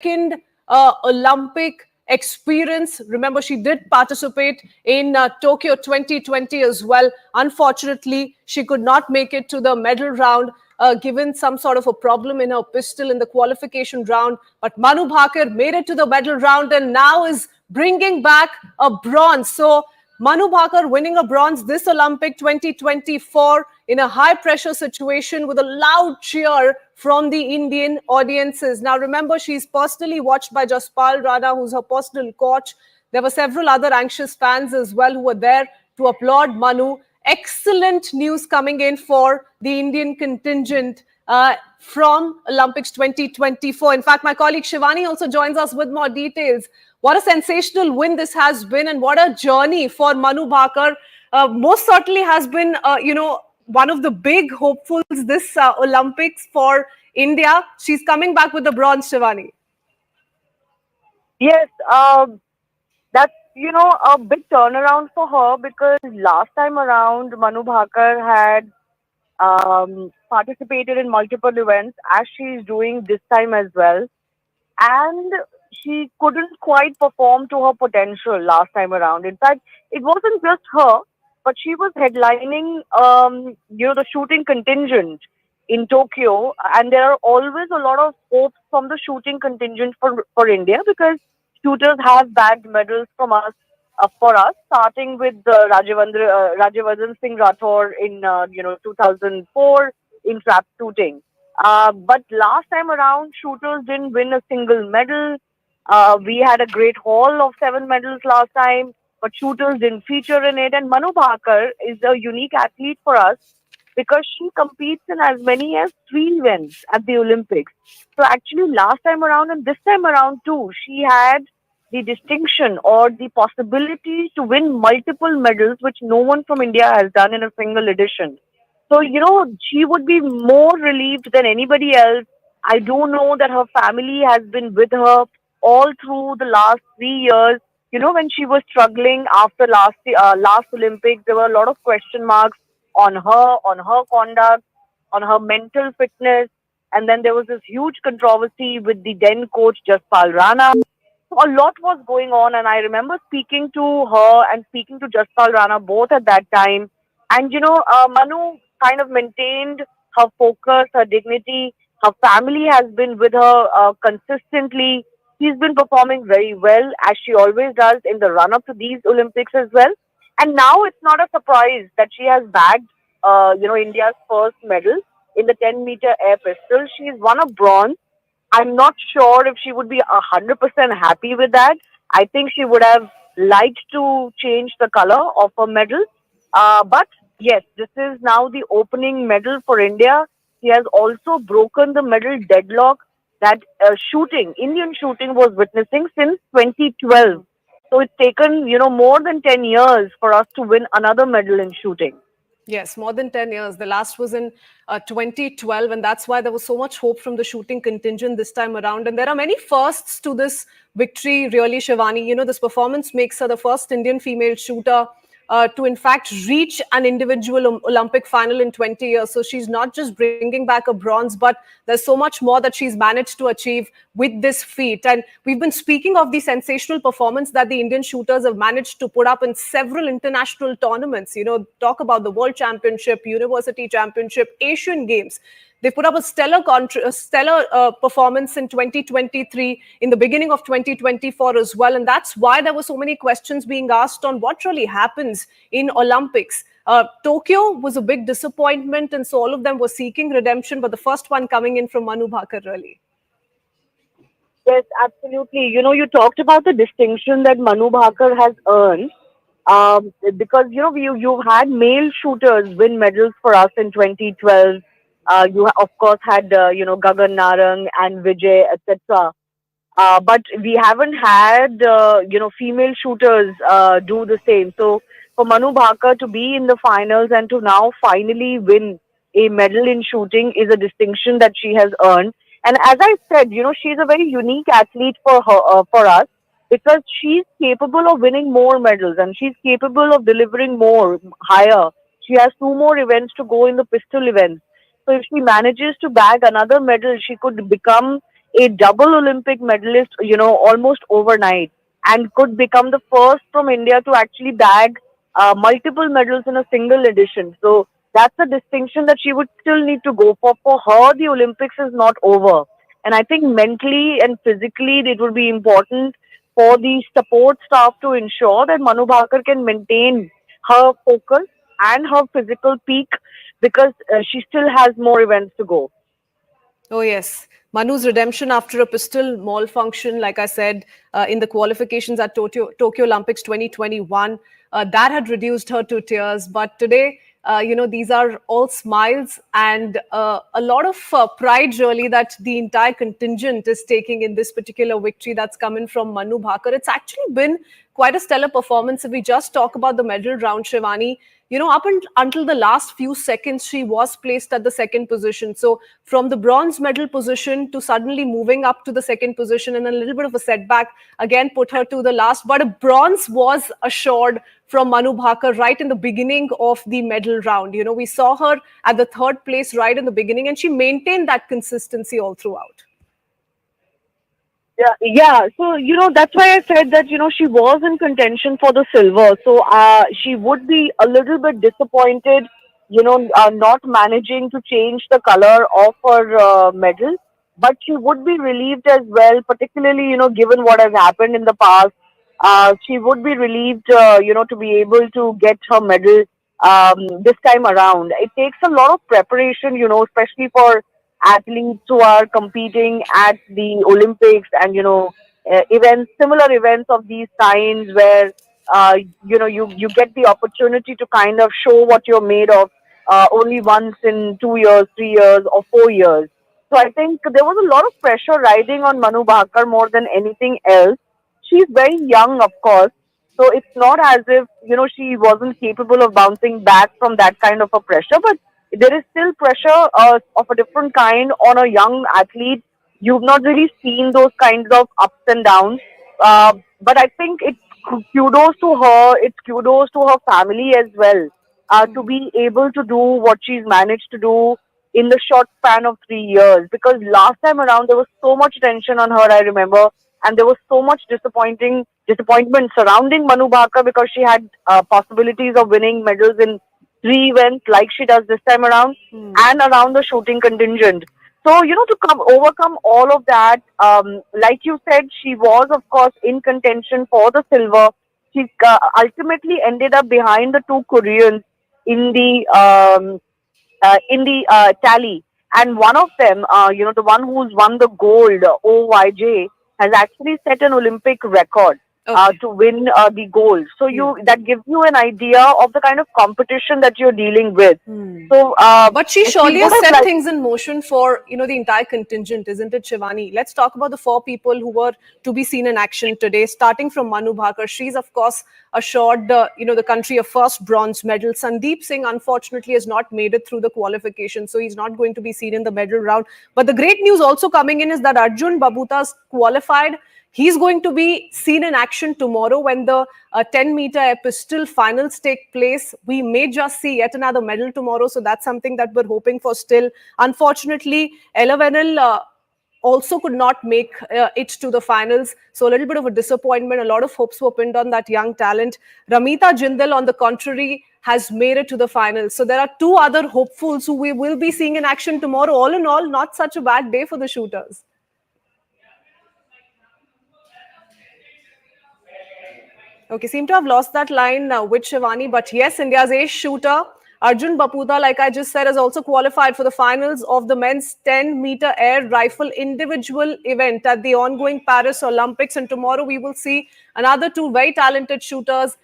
second Olympic experience. Remember, she did participate in Tokyo 2020 as well. Unfortunately, she could not make it to the medal round, given some sort of a problem in her pistol in the qualification round. But Manu Bhaker made it to the medal round and now is bringing back a bronze. So Manu Bhaker winning a bronze this Olympic 2024 in a high pressure situation with a loud cheer from the Indian audiences. Now, remember, she's personally watched by Jaspal Rana, who's her personal coach. There were several other anxious fans as well who were there to applaud Manu. Excellent news coming in for the Indian contingent from Olympics 2024. In fact, my colleague Shivani also joins us with more details. What a sensational win this has been, and what a journey for Manu Bhaker. Most certainly has been, one of the big hopefuls this Olympics for India. She's coming back with the bronze, Shivani. Yes, that's, a big turnaround for her because last time around, Manu Bhaker had participated in multiple events as she's doing this time as well. And she couldn't quite perform to her potential last time around. In fact, it wasn't just her, but she was headlining, the shooting contingent in Tokyo. And there are always a lot of hopes from the shooting contingent for India because shooters have bagged medals from us, for us, starting with Rajyavardhan Singh Rathore in, 2004 in trap shooting. But last time around, shooters didn't win a single medal. We had a great haul of 7 medals last time, but shooters didn't feature in it. And Manu Bhaker is a unique athlete for us because she competes in as many as 3 events at the Olympics. So actually last time around and this time around too, she had the distinction or the possibility to win multiple medals, which no one from India has done in a single edition. So, she would be more relieved than anybody else. I do know that her family has been with her all through the last 3 years. When she was struggling after last Olympics, there were a lot of question marks on her conduct, on her mental fitness. And then there was this huge controversy with the then coach, Jaspal Rana. So a lot was going on. And I remember speaking to her and speaking to Jaspal Rana both at that time. And, Manu kind of maintained her focus, her dignity. Her family has been with her consistently. She's been performing very well, as she always does in the run-up to these Olympics as well. And now it's not a surprise that she has bagged, India's first medal in the 10-meter air pistol. She's won a bronze. I'm not sure if she would be 100% happy with that. I think she would have liked to change the color of her medal. But yes, this is now the opening medal for India. She has also broken the medal deadlock that Indian shooting was witnessing since 2012. So it's taken, more than 10 years for us to win another medal in shooting. Yes, more than 10 years. The last was in 2012, and that's why there was so much hope from the shooting contingent this time around. And there are many firsts to this victory, really, Shivani. This performance makes her the first Indian female shooter to, in fact, reach an individual Olympic final in 20 years. So she's not just bringing back a bronze, but there's so much more that she's managed to achieve with this feat. And we've been speaking of the sensational performance that the Indian shooters have managed to put up in several international tournaments. Talk about the World Championship, University Championship, Asian Games. They put up a stellar performance in 2023, in the beginning of 2024 as well. And that's why there were so many questions being asked on what really happens in Olympics. Tokyo was a big disappointment, and so all of them were seeking redemption, but the first one coming in from Manu Bhaker, really. Yes, absolutely. You talked about the distinction that Manu Bhaker has earned. Because, you've had male shooters win medals for us in 2012. You, of course, had, Gagan Narang and Vijay, etc. But we haven't had, female shooters do the same. So for Manu Bhaker to be in the finals and to now finally win a medal in shooting is a distinction that she has earned. And as I said, she's a very unique athlete for her, for us, because she's capable of winning more medals and she's capable of delivering more, higher. She has 2 more events to go in the pistol events. So if she manages to bag another medal, she could become a double Olympic medalist, almost overnight, and could become the first from India to actually bag multiple medals in a single edition. So that's a distinction that she would still need to go for. For her, the Olympics is not over. And I think mentally and physically, it would be important for the support staff to ensure that Manu Bhaker can maintain her focus and her physical peak, because she still has more events to go. Oh, yes. Manu's redemption after a pistol malfunction, like I said, in the qualifications at Tokyo Olympics 2021, that had reduced her to tears. But today, these are all smiles and a lot of pride, really, that the entire contingent is taking in this particular victory that's coming from Manu Bhaker. It's actually been quite a stellar performance. If we just talk about the medal round, Shivani, until the last few seconds, she was placed at the second position. So from the bronze medal position to suddenly moving up to the second position, and a little bit of a setback again put her to the last. But a bronze was assured from Manu Bhaker right in the beginning of the medal round. We saw her at the third place right in the beginning, and she maintained that consistency all throughout. Yeah, yeah. So, that's why I said that, she was in contention for the silver. So, she would be a little bit disappointed, not managing to change the color of her medal. But she would be relieved as well, particularly, given what has happened in the past. She would be relieved, to be able to get her medal this time around. It takes a lot of preparation, especially for athletes who are competing at the Olympics, and events, similar events of these kinds, where you get the opportunity to kind of show what you're made of only once in 2 years, 3 years, or 4 years. So I think there was a lot of pressure riding on Manu Bhaker more than anything else. She's very young, of course, so it's not as if she wasn't capable of bouncing back from that kind of a pressure, but there is still pressure of a different kind on a young athlete. You've not really seen those kinds of ups and downs. But I think it's kudos to her, it's kudos to her family as well, to be able to do what she's managed to do in the short span of 3 years. Because last time around, there was so much tension on her, I remember, and there was so much disappointment surrounding Manu Bhaker, because she had possibilities of winning medals in three events like she does this time around, and around the shooting contingent. So, to overcome all of that, like you said, she was, of course, in contention for the silver. She ultimately ended up behind the two Koreans in the tally. And one of them, the one who's won the gold, OYJ, has actually set an Olympic record to win the gold. So that gives you an idea of the kind of competition that you're dealing with. So, but she surely has set things in motion for the entire contingent, isn't it, Shivani? Let's talk about the four people who were to be seen in action today. Starting from Manu Bhaker, she's of course assured the country a first bronze medal. Sandeep Singh unfortunately has not made it through the qualification, so he's not going to be seen in the medal round. But the great news also coming in is that Arjun Babuta's qualified. He's going to be seen in action tomorrow when the 10-meter pistol finals take place. We may just see yet another medal tomorrow, so that's something that we're hoping for still. Unfortunately, Elavenil also could not make it to the finals, so a little bit of a disappointment. A lot of hopes were pinned on that young talent. Ramita Jindal, on the contrary, has made it to the finals. So there are two other hopefuls who we will be seeing in action tomorrow. All in all, not such a bad day for the shooters. Okay, seem to have lost that line with Shivani. But yes, India's ace shooter, Arjun Baputa, like I just said, has also qualified for the finals of the men's 10-meter air rifle individual event at the ongoing Paris Olympics. And tomorrow we will see another two very talented shooters